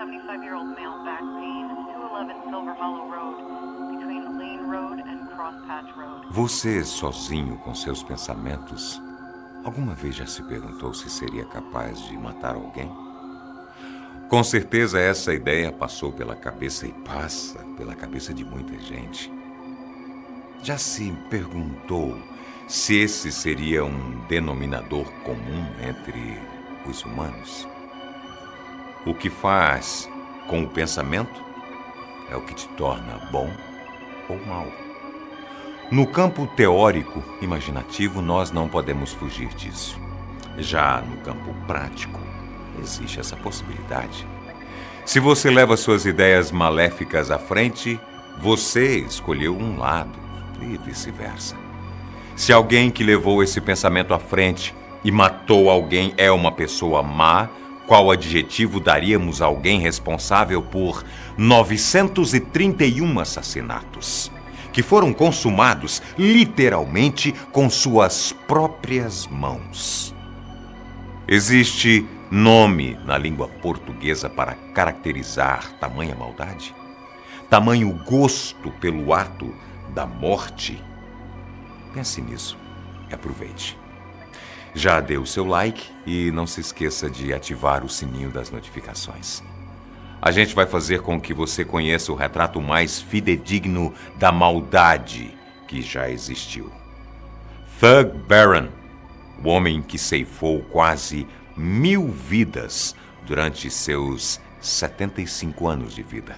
75-year-old male back pain, 211 Silver Hollow Road, between Lane Road and Crosspatch Road. Você, sozinho com seus pensamentos, alguma vez já se perguntou se seria capaz de matar alguém? Com certeza essa ideia passou pela cabeça e passa pela cabeça de muita gente. Já se perguntou se esse seria um denominador comum entre os humanos? O que faz com o pensamento é o que te torna bom ou mal. No campo teórico, imaginativo, nós não podemos fugir disso. Já no campo prático, existe essa possibilidade. Se você leva suas ideias maléficas à frente, você escolheu um lado e vice-versa. Se alguém que levou esse pensamento à frente e matou alguém é uma pessoa má, qual adjetivo daríamos a alguém responsável por 931 assassinatos, que foram consumados literalmente com suas próprias mãos? Existe nome na língua portuguesa para caracterizar tamanha maldade? Tamanho gosto pelo ato da morte? Pense nisso e aproveite. Já dê o seu like e não se esqueça de ativar o sininho das notificações. A gente vai fazer com que você conheça o retrato mais fidedigno da maldade que já existiu. Thug Baron, o homem que ceifou quase 1000 vidas durante seus 75 anos de vida.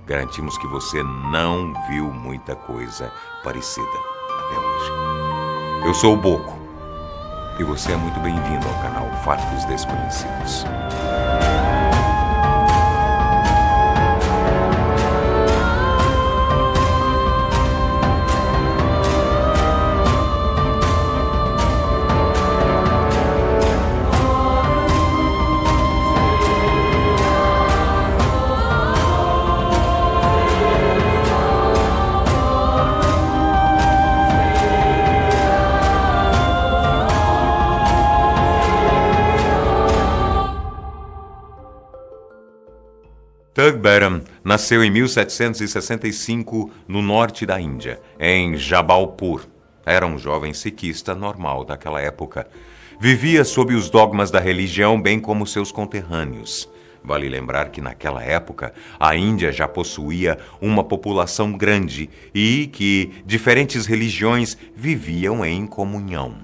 Garantimos que você não viu muita coisa parecida até hoje. Eu sou o Boco e você é muito bem-vindo ao canal Fatos Desconhecidos. Thug Baron nasceu em 1765 no norte da Índia, em Jabalpur. Era um jovem sikhista normal daquela época. Vivia sob os dogmas da religião, bem como seus conterrâneos. Vale lembrar que naquela época a Índia já possuía uma população grande e que diferentes religiões viviam em comunhão.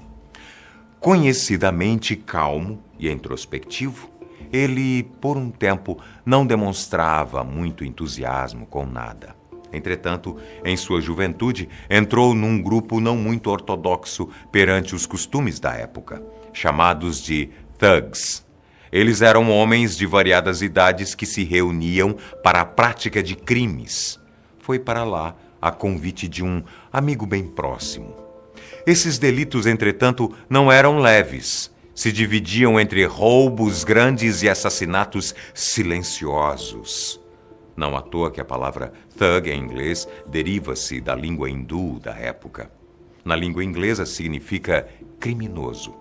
Conhecidamente calmo e introspectivo, ele, por um tempo, não demonstrava muito entusiasmo com nada. Entretanto, em sua juventude, entrou num grupo não muito ortodoxo perante os costumes da época, chamados de thugs. Eles eram homens de variadas idades que se reuniam para a prática de crimes. Foi para lá a convite de um amigo bem próximo. Esses delitos, entretanto, não eram leves. Se dividiam entre roubos grandes e assassinatos silenciosos. Não à toa que a palavra thug em inglês deriva-se da língua hindu da época. Na língua inglesa significa criminoso,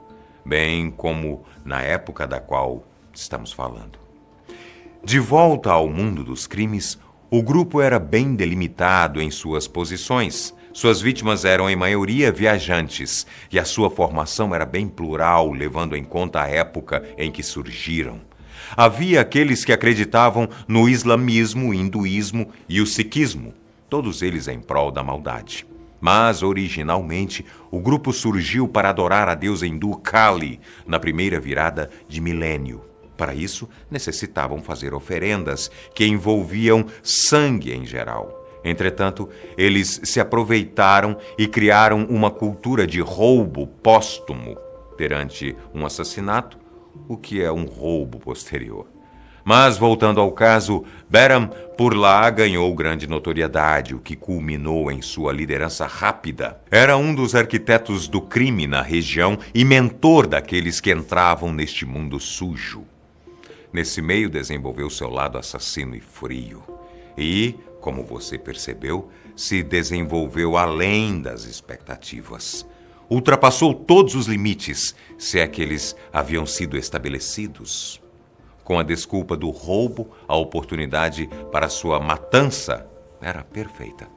bem como na época da qual estamos falando. De volta ao mundo dos crimes, o grupo era bem delimitado em suas posições. Suas vítimas eram, em maioria, viajantes, e a sua formação era bem plural, levando em conta a época em que surgiram. Havia aqueles que acreditavam no islamismo, o hinduísmo e o sikhismo, todos eles em prol da maldade. Mas, originalmente, o grupo surgiu para adorar a deusa hindu Kali, na primeira virada de milênio. Para isso, necessitavam fazer oferendas que envolviam sangue em geral. Entretanto, eles se aproveitaram e criaram uma cultura de roubo póstumo perante um assassinato, o que é um roubo posterior. Mas, voltando ao caso, Baron por lá ganhou grande notoriedade, o que culminou em sua liderança rápida. Era um dos arquitetos do crime na região e mentor daqueles que entravam neste mundo sujo. Nesse meio, desenvolveu seu lado assassino e frio. E, como você percebeu, se desenvolveu além das expectativas. Ultrapassou todos os limites, se é que eles haviam sido estabelecidos. Com a desculpa do roubo, a oportunidade para sua matança era perfeita.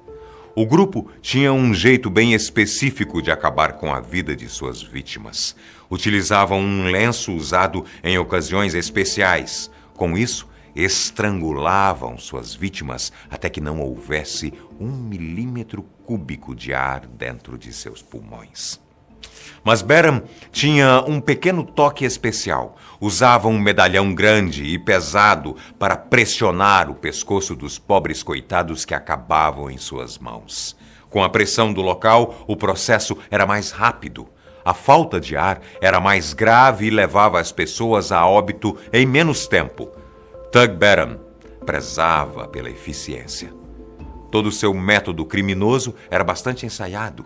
O grupo tinha um jeito bem específico de acabar com a vida de suas vítimas. Utilizavam um lenço usado em ocasiões especiais. Com isso, estrangulavam suas vítimas até que não houvesse 1 milímetro cúbico de ar dentro de seus pulmões. Mas Beram tinha um pequeno toque especial. Usava um medalhão grande e pesado para pressionar o pescoço dos pobres coitados que acabavam em suas mãos. Com a pressão do local, o processo era mais rápido. A falta de ar era mais grave e levava as pessoas a óbito em menos tempo. Tug Beram prezava pela eficiência. Todo o seu método criminoso era bastante ensaiado.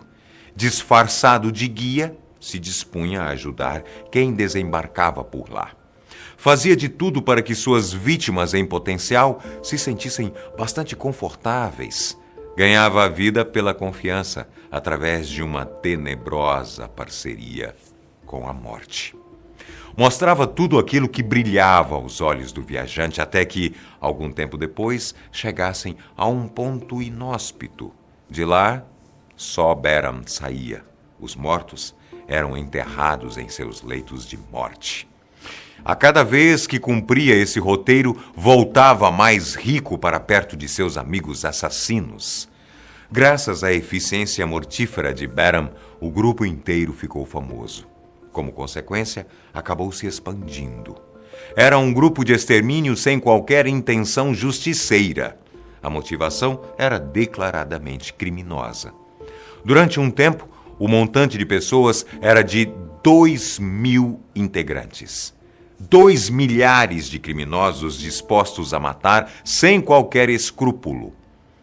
Disfarçado de guia, se dispunha a ajudar quem desembarcava por lá. Fazia de tudo para que suas vítimas em potencial se sentissem bastante confortáveis. Ganhava a vida pela confiança, através de uma tenebrosa parceria com a morte. Mostrava tudo aquilo que brilhava aos olhos do viajante até que, algum tempo depois, chegassem a um ponto inóspito. De lá, só Beram saía. Os mortos eram enterrados em seus leitos de morte. A cada vez que cumpria esse roteiro, voltava mais rico para perto de seus amigos assassinos. Graças à eficiência mortífera de Beram, o grupo inteiro ficou famoso. Como consequência, acabou se expandindo. Era um grupo de extermínio sem qualquer intenção justiceira. A motivação era declaradamente criminosa. Durante um tempo, o montante de pessoas era de 2.000 integrantes. 2 milhares de criminosos dispostos a matar sem qualquer escrúpulo.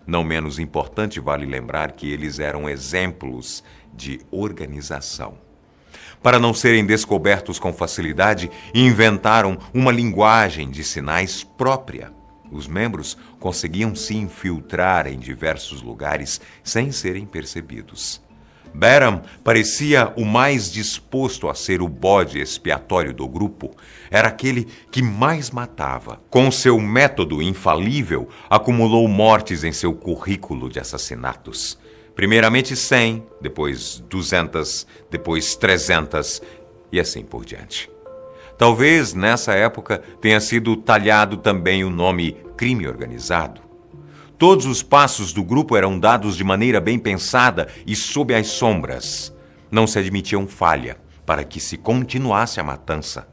Não menos importante, vale lembrar que eles eram exemplos de organização. Para não serem descobertos com facilidade, inventaram uma linguagem de sinais própria. Os membros conseguiam se infiltrar em diversos lugares sem serem percebidos. Beram parecia o mais disposto a ser o bode expiatório do grupo. Era aquele que mais matava. Com seu método infalível, acumulou mortes em seu currículo de assassinatos. Primeiramente 100, depois 200, depois 300 e assim por diante. Talvez nessa época tenha sido talhado também o nome crime organizado. Todos os passos do grupo eram dados de maneira bem pensada e sob as sombras. Não se admitiam falha para que se continuasse a matança.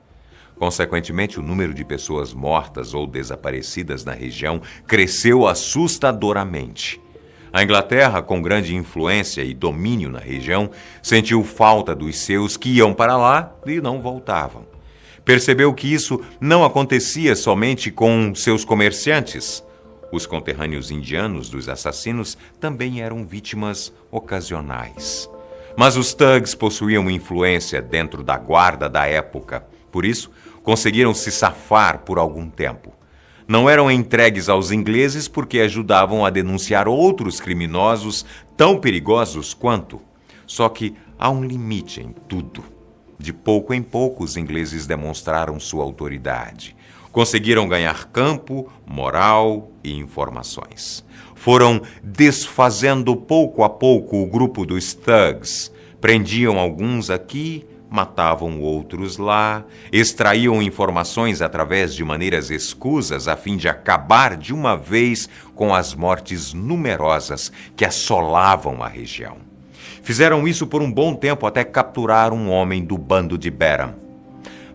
Consequentemente, o número de pessoas mortas ou desaparecidas na região cresceu assustadoramente. A Inglaterra, com grande influência e domínio na região, sentiu falta dos seus que iam para lá e não voltavam. Percebeu que isso não acontecia somente com seus comerciantes. Os conterrâneos indianos dos assassinos também eram vítimas ocasionais. Mas os thugs possuíam influência dentro da guarda da época. Por isso, conseguiram se safar por algum tempo. Não eram entregues aos ingleses porque ajudavam a denunciar outros criminosos tão perigosos quanto. Só que há um limite em tudo. De pouco em pouco, os ingleses demonstraram sua autoridade. Conseguiram ganhar campo, moral e informações. Foram desfazendo pouco a pouco o grupo dos thugs. Prendiam alguns aqui, matavam outros lá, extraíam informações através de maneiras escusas a fim de acabar de uma vez com as mortes numerosas que assolavam a região. Fizeram isso por um bom tempo até capturar um homem do bando de Beram.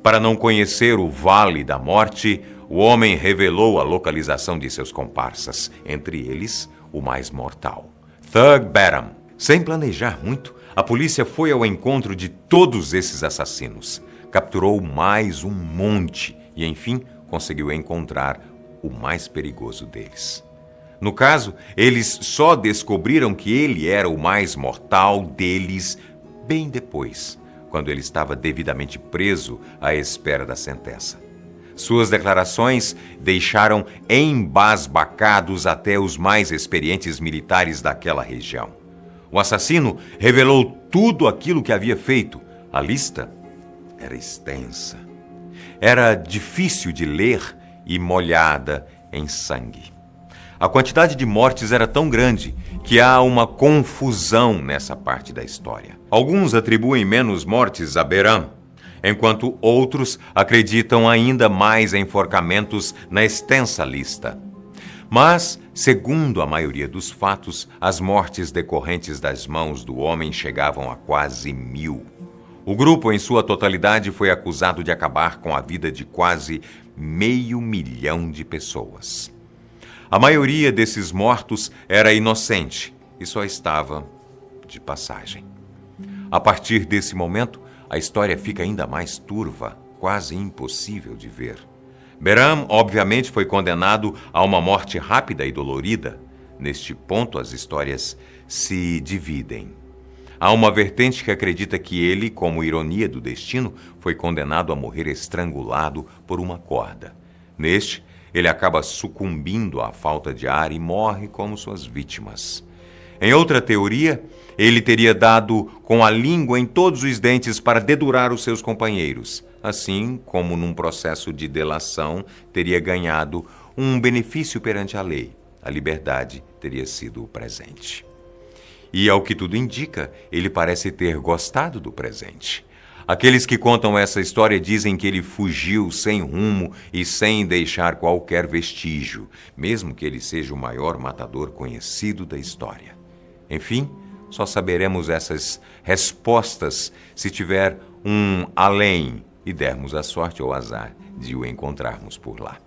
Para não conhecer o Vale da Morte, o homem revelou a localização de seus comparsas, entre eles o mais mortal, Thug Beram. Sem planejar muito, a polícia foi ao encontro de todos esses assassinos. Capturou mais um monte e, enfim, conseguiu encontrar o mais perigoso deles. No caso, eles só descobriram que ele era o mais mortal deles bem depois, quando ele estava devidamente preso à espera da sentença. Suas declarações deixaram embasbacados até os mais experientes militares daquela região. O assassino revelou tudo aquilo que havia feito. A lista era extensa. era difícil de ler e molhada em sangue. A quantidade de mortes era tão grande que há uma confusão nessa parte da história. Alguns atribuem menos mortes a Behram, enquanto outros acreditam ainda mais enforcamentos na extensa lista. Mas, segundo a maioria dos fatos, as mortes decorrentes das mãos do homem chegavam a quase 1.000. O grupo, em sua totalidade, foi acusado de acabar com a vida de quase 500.000 de pessoas. A maioria desses mortos era inocente e só estava de passagem. A partir desse momento, a história fica ainda mais turva, quase impossível de ver. Behram, obviamente, foi condenado a uma morte rápida e dolorida. Neste ponto, as histórias se dividem. Há uma vertente que acredita que ele, como ironia do destino, foi condenado a morrer estrangulado por uma corda. Neste, ele acaba sucumbindo à falta de ar e morre como suas vítimas. Em outra teoria, ele teria dado com a língua em todos os dentes para dedurar os seus companheiros, assim como num processo de delação teria ganhado um benefício perante a lei. A liberdade teria sido o presente. E, ao que tudo indica, ele parece ter gostado do presente. Aqueles que contam essa história dizem que ele fugiu sem rumo e sem deixar qualquer vestígio, mesmo que ele seja o maior matador conhecido da história. Enfim, só saberemos essas respostas se tiver um além e dermos a sorte ou azar de o encontrarmos por lá.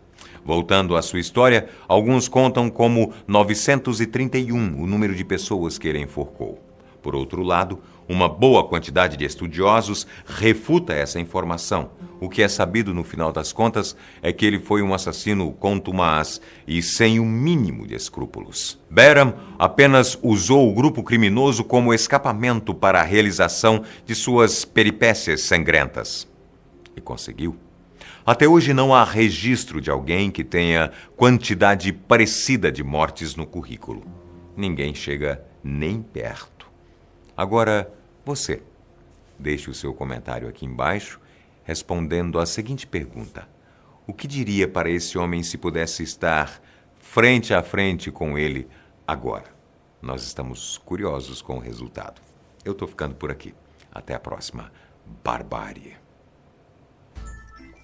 Voltando à sua história, alguns contam como 931 o número de pessoas que ele enforcou. Por outro lado, uma boa quantidade de estudiosos refuta essa informação. O que é sabido no final das contas é que ele foi um assassino contumaz e sem o mínimo de escrúpulos. Behram apenas usou o grupo criminoso como escapamento para a realização de suas peripécias sangrentas. E conseguiu. Até hoje não há registro de alguém que tenha quantidade parecida de mortes no currículo. Ninguém chega nem perto. Agora, você. Deixe o seu comentário aqui embaixo, respondendo a seguinte pergunta. O que diria para esse homem se pudesse estar frente a frente com ele agora? Nós estamos curiosos com o resultado. Eu estou ficando por aqui. Até a próxima. Barbárie.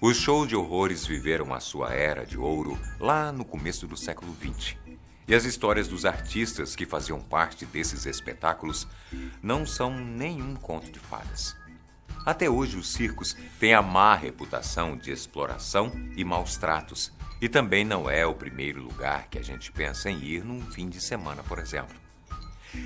Os shows de horrores viveram a sua era de ouro lá no começo do século XX. E as histórias dos artistas que faziam parte desses espetáculos não são nenhum conto de fadas. Até hoje, os circos têm a má reputação de exploração e maus tratos. E também não é o primeiro lugar que a gente pensa em ir num fim de semana, por exemplo.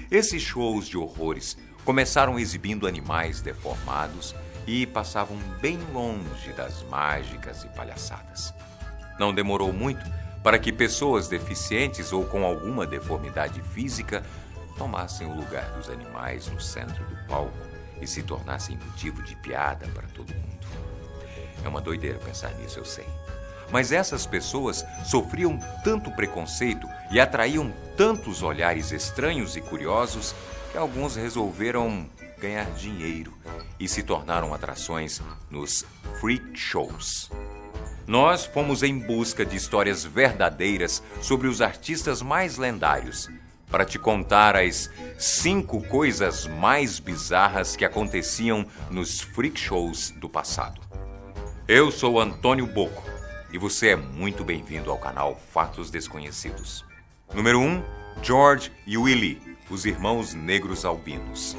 Esses shows de horrores começaram exibindo animais deformados e passavam bem longe das mágicas e palhaçadas. Não demorou muito para que pessoas deficientes ou com alguma deformidade física tomassem o lugar dos animais no centro do palco e se tornassem motivo de piada para todo mundo. É uma doideira pensar nisso, eu sei. Mas essas pessoas sofriam tanto preconceito e atraíam tantos olhares estranhos e curiosos que alguns resolveram ganhar dinheiro e se tornaram atrações nos freak shows. Nós fomos em busca de histórias verdadeiras sobre os artistas mais lendários, para te contar as 5 coisas mais bizarras que aconteciam nos freak shows do passado. Eu sou Antônio Bocco e você é muito bem-vindo ao canal Fatos Desconhecidos. Número 1, George e Willie, os irmãos negros albinos.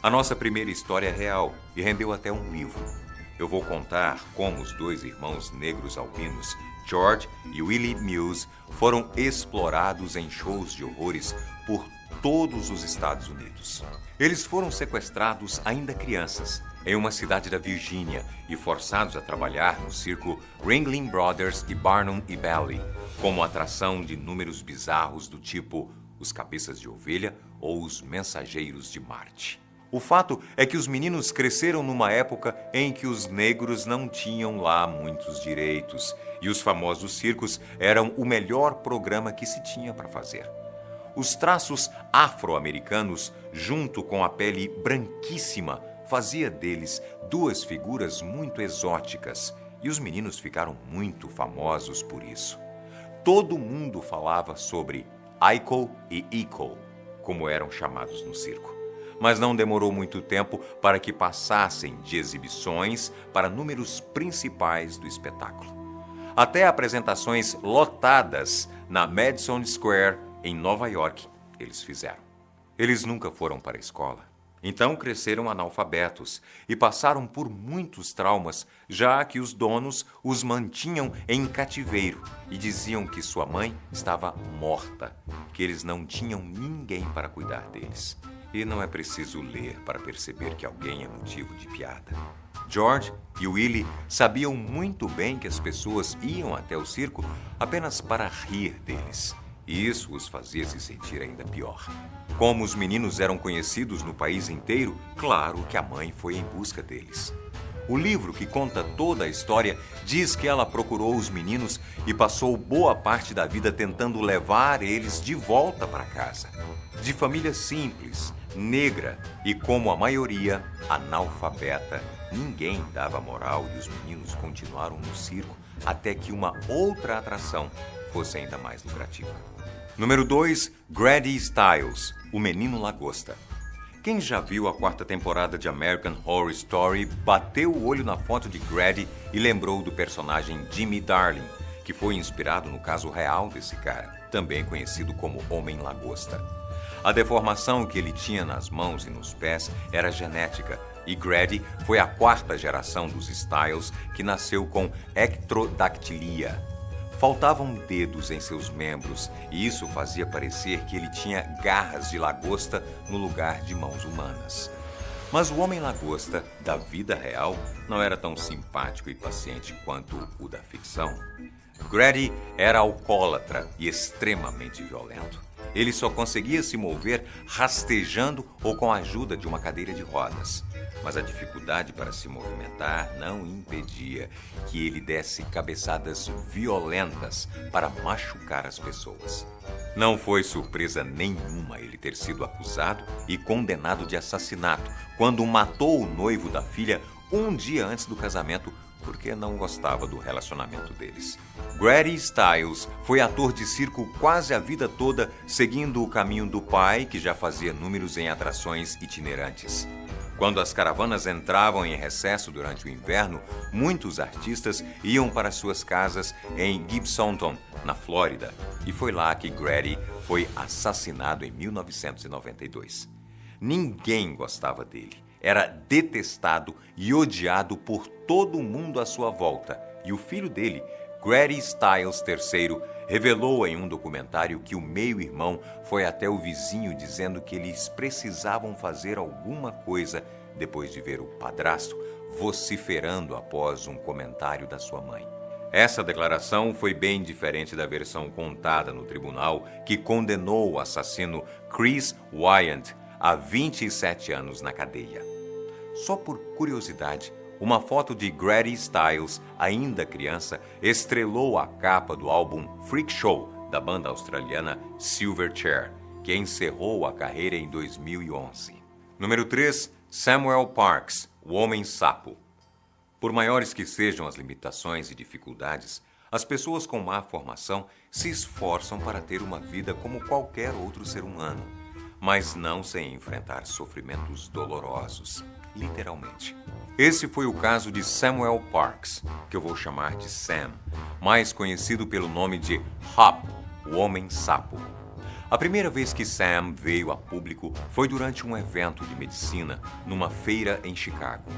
A nossa primeira história é real e rendeu até um livro. Eu vou contar como os 2 irmãos negros albinos, George e Willie Mills, foram explorados em shows de horrores por todos os Estados Unidos. Eles foram sequestrados ainda crianças, em uma cidade da Virgínia, e forçados a trabalhar no circo Ringling Brothers e Barnum e Bailey, como atração de números bizarros do tipo os Cabeças de Ovelha ou os Mensageiros de Marte. O fato é que os meninos cresceram numa época em que os negros não tinham lá muitos direitos e os famosos circos eram o melhor programa que se tinha para fazer. Os traços afro-americanos, junto com a pele branquíssima, fazia deles 2 figuras muito exóticas e os meninos ficaram muito famosos por isso. Todo mundo falava sobre Iko e Iko, como eram chamados no circo. Mas não demorou muito tempo para que passassem de exibições para números principais do espetáculo. Até apresentações lotadas na Madison Square, em Nova York, eles fizeram. Eles nunca foram para a escola. Então cresceram analfabetos e passaram por muitos traumas, já que os donos os mantinham em cativeiro e diziam que sua mãe estava morta, que eles não tinham ninguém para cuidar deles. E não é preciso ler para perceber que alguém é motivo de piada. George e Willie sabiam muito bem que as pessoas iam até o circo apenas para rir deles. E isso os fazia se sentir ainda pior. Como os meninos eram conhecidos no país inteiro, claro que a mãe foi em busca deles. O livro, que conta toda a história, diz que ela procurou os meninos e passou boa parte da vida tentando levar eles de volta para casa. De família simples, negra e, como a maioria, analfabeta, ninguém dava moral e os meninos continuaram no circo até que uma outra atração fosse ainda mais lucrativa. Número 2, Grady Stiles, o Menino Lagosta. Quem já viu a 4ª temporada de American Horror Story bateu o olho na foto de Grady e lembrou do personagem Jimmy Darling, que foi inspirado no caso real desse cara, também conhecido como Homem Lagosta. A deformação que ele tinha nas mãos e nos pés era genética, e Grady foi a 4ª geração dos Stiles que nasceu com ectrodactilia. Faltavam dedos em seus membros e isso fazia parecer que ele tinha garras de lagosta no lugar de mãos humanas. Mas o homem lagosta da vida real não era tão simpático e paciente quanto o da ficção. Grady era alcoólatra e extremamente violento. Ele só conseguia se mover rastejando ou com a ajuda de uma cadeira de rodas. Mas a dificuldade para se movimentar não impedia que ele desse cabeçadas violentas para machucar as pessoas. Não foi surpresa nenhuma ele ter sido acusado e condenado de assassinato quando matou o noivo da filha um dia antes do casamento porque não gostava do relacionamento deles. Grady Stiles foi ator de circo quase a vida toda, seguindo o caminho do pai, que já fazia números em atrações itinerantes. Quando as caravanas entravam em recesso durante o inverno, muitos artistas iam para suas casas em Gibsonton, na Flórida, e foi lá que Grady foi assassinado em 1992. Ninguém gostava dele. Era detestado e odiado por todo mundo à sua volta. E o filho dele, Grady Stiles III, revelou em um documentário que o meio-irmão foi até o vizinho dizendo que eles precisavam fazer alguma coisa depois de ver o padrasto vociferando após um comentário da sua mãe. Essa declaração foi bem diferente da versão contada no tribunal que condenou o assassino Chris Wyant a 27 anos na cadeia. Só por curiosidade, uma foto de Grady Stiles, ainda criança, estrelou a capa do álbum Freak Show, da banda australiana Silverchair, que encerrou a carreira em 2011. Número 3, Samuel Parks, o Homem-Sapo. Por maiores que sejam as limitações e dificuldades, as pessoas com má formação se esforçam para ter uma vida como qualquer outro ser humano, mas não sem enfrentar sofrimentos dolorosos. Literalmente. Esse foi o caso de Samuel Parks, que eu vou chamar de Sam, mais conhecido pelo nome de Hop, o Homem-Sapo. A primeira vez que Sam veio a público foi durante um evento de medicina numa feira em Chicago.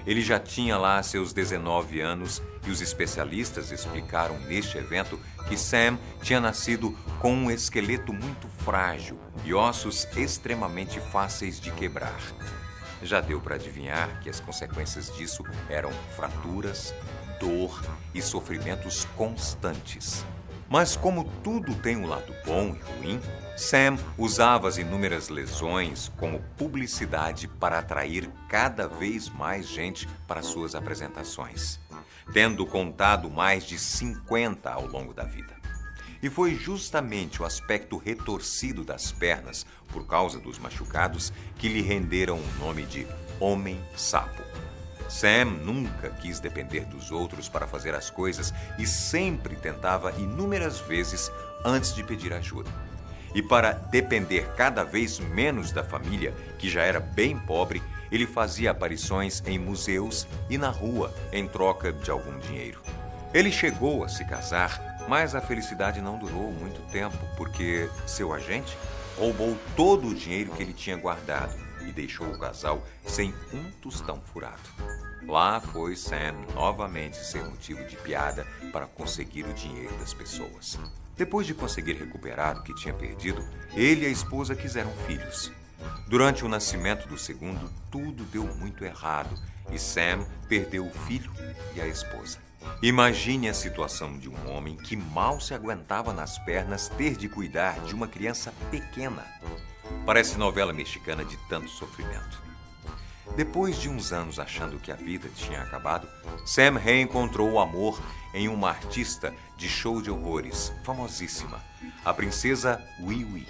Ele já tinha lá seus 19 anos e os especialistas explicaram neste evento que Sam tinha nascido com um esqueleto muito frágil e ossos extremamente fáceis de quebrar. Já deu para adivinhar que as consequências disso eram fraturas, dor e sofrimentos constantes. Mas como tudo tem um lado bom e ruim, Sam usava as inúmeras lesões como publicidade para atrair cada vez mais gente para suas apresentações, tendo contado mais de 50 ao longo da vida. E foi justamente o aspecto retorcido das pernas, por causa dos machucados, que lhe renderam o nome de Homem-Sapo. Sam nunca quis depender dos outros para fazer as coisas e sempre tentava inúmeras vezes antes de pedir ajuda. E para depender cada vez menos da família, que já era bem pobre, ele fazia aparições em museus e na rua em troca de algum dinheiro. Ele chegou a se casar, mas a felicidade não durou muito tempo, porque seu agente roubou todo o dinheiro que ele tinha guardado e deixou o casal sem um tostão furado. Lá foi Sam novamente ser motivo de piada para conseguir o dinheiro das pessoas. Depois de conseguir recuperar o que tinha perdido, ele e a esposa quiseram filhos. Durante o nascimento do segundo, tudo deu muito errado e Sam perdeu o filho e a esposa. Imagine a situação de um homem que mal se aguentava nas pernas ter de cuidar de uma criança pequena. Parece novela mexicana de tanto sofrimento. Depois de uns anos achando que a vida tinha acabado, Sam reencontrou o amor em uma artista de show de horrores, famosíssima, a princesa Wiwi.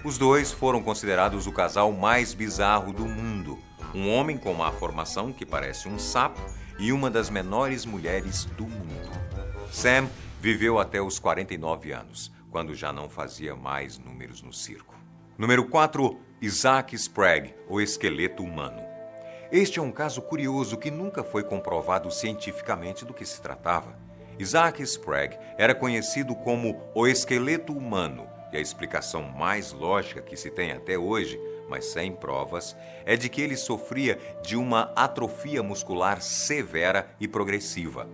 Os dois foram considerados o casal mais bizarro do mundo, um homem com uma formação que parece um sapo e uma das menores mulheres do mundo. Sam viveu até os 49 anos, quando já não fazia mais números no circo. Número 4, Isaac Sprague, o esqueleto humano. Este é um caso curioso que nunca foi comprovado cientificamente do que se tratava. Isaac Sprague era conhecido como o esqueleto humano, e a explicação mais lógica que se tem até hoje, mas sem provas, é de que ele sofria de uma atrofia muscular severa e progressiva.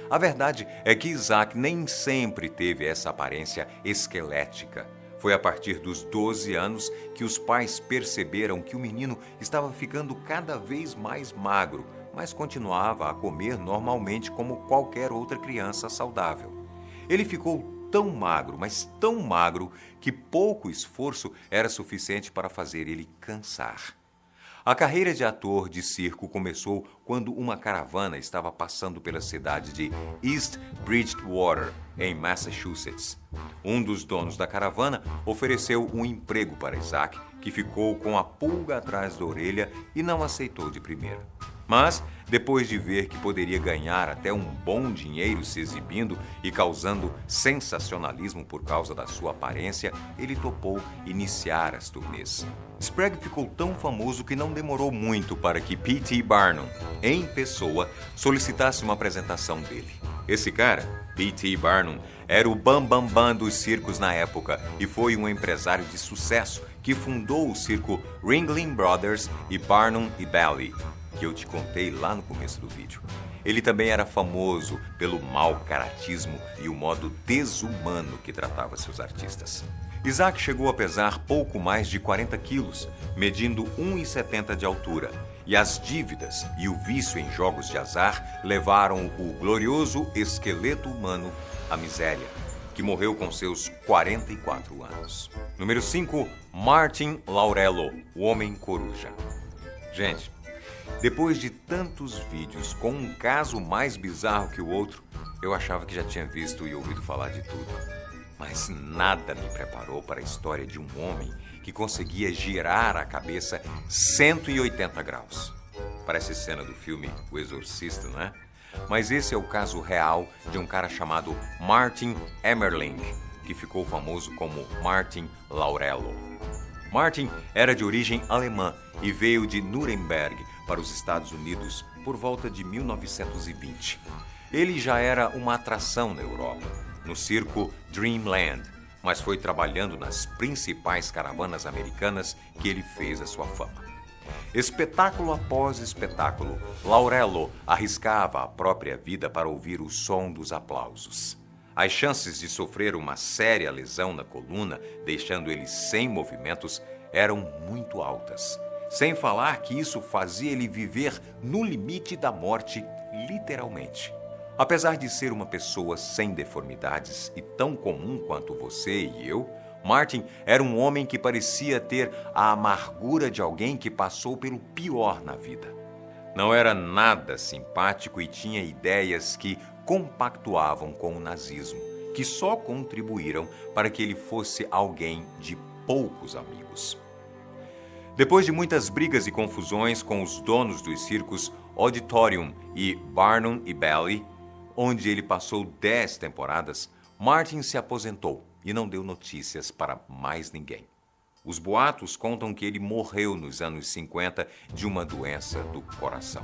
A verdade é que Isaac nem sempre teve essa aparência esquelética. Foi a partir dos 12 anos que os pais perceberam que o menino estava ficando cada vez mais magro, mas continuava a comer normalmente como qualquer outra criança saudável. Ele ficou tão magro, mas tão magro, que pouco esforço era suficiente para fazer ele cansar. A carreira de ator de circo começou quando uma caravana estava passando pela cidade de East Bridgewater, em Massachusetts. Um dos donos da caravana ofereceu um emprego para Isaac, que ficou com a pulga atrás da orelha e não aceitou de primeira. Mas, depois de ver que poderia ganhar até um bom dinheiro se exibindo e causando sensacionalismo por causa da sua aparência, ele topou iniciar as turnês. Sprague ficou tão famoso que não demorou muito para que P.T. Barnum, em pessoa, solicitasse uma apresentação dele. Esse cara, P.T. Barnum, era o bambambam dos circos na época e foi um empresário de sucesso que fundou o circo Ringling Brothers e Barnum e Bailey, que eu te contei lá no começo do vídeo. Ele também era famoso pelo mau caratismo e o modo desumano que tratava seus artistas. Isaac chegou a pesar pouco mais de 40 quilos, medindo 1,70 de altura, e as dívidas e o vício em jogos de azar levaram o glorioso esqueleto humano à miséria, que morreu com seus 44 anos. Número 5, Martin Laurello, o Homem Coruja. Gente, depois de tantos vídeos com um caso mais bizarro que o outro, eu achava que já tinha visto e ouvido falar de tudo. Mas nada me preparou para a história de um homem que conseguia girar a cabeça 180 graus. Parece cena do filme O Exorcista, não é? Mas esse é o caso real de um cara chamado Martin Emmerling, que ficou famoso como Martin Laurello. Martin era de origem alemã e veio de Nuremberg para os Estados Unidos por volta de 1920. Ele já era uma atração na Europa, no circo Dreamland, mas foi trabalhando nas principais caravanas americanas que ele fez a sua fama. Espetáculo após espetáculo, Laurello arriscava a própria vida para ouvir o som dos aplausos. As chances de sofrer uma séria lesão na coluna, deixando ele sem movimentos, eram muito altas. Sem falar que isso fazia ele viver no limite da morte, literalmente. Apesar de ser uma pessoa sem deformidades e tão comum quanto você e eu, Martin era um homem que parecia ter a amargura de alguém que passou pelo pior na vida. Não era nada simpático e tinha ideias que compactuavam com o nazismo, que só contribuíram para que ele fosse alguém de poucos amigos. Depois de muitas brigas e confusões com os donos dos circos Auditorium e Barnum e Bailey, onde ele passou 10 temporadas, Martin se aposentou e não deu notícias para mais ninguém. Os boatos contam que ele morreu nos anos 50 de uma doença do coração.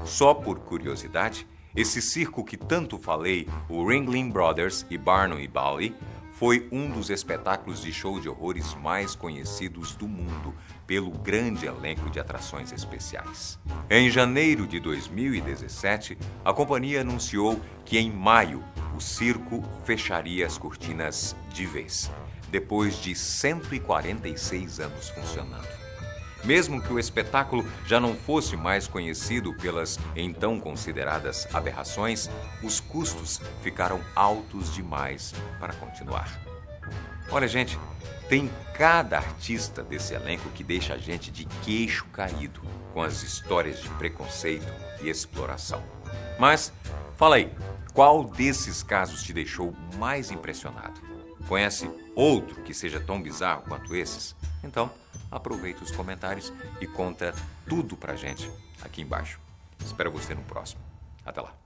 Só por curiosidade, esse circo que tanto falei, o Ringling Brothers e Barnum e Bailey, foi um dos espetáculos de show de horrores mais conhecidos do mundo pelo grande elenco de atrações especiais. Em janeiro de 2017, a companhia anunciou que em maio o circo fecharia as cortinas de vez, depois de 146 anos funcionando. Mesmo que o espetáculo já não fosse mais conhecido pelas então consideradas aberrações, os custos ficaram altos demais para continuar. Olha, gente, tem cada artista desse elenco que deixa a gente de queixo caído com as histórias de preconceito e exploração. Mas, fala aí, qual desses casos te deixou mais impressionado? Conhece outro que seja tão bizarro quanto esses? Então, aproveita os comentários e conta tudo pra gente aqui embaixo. Espero você no próximo. Até lá.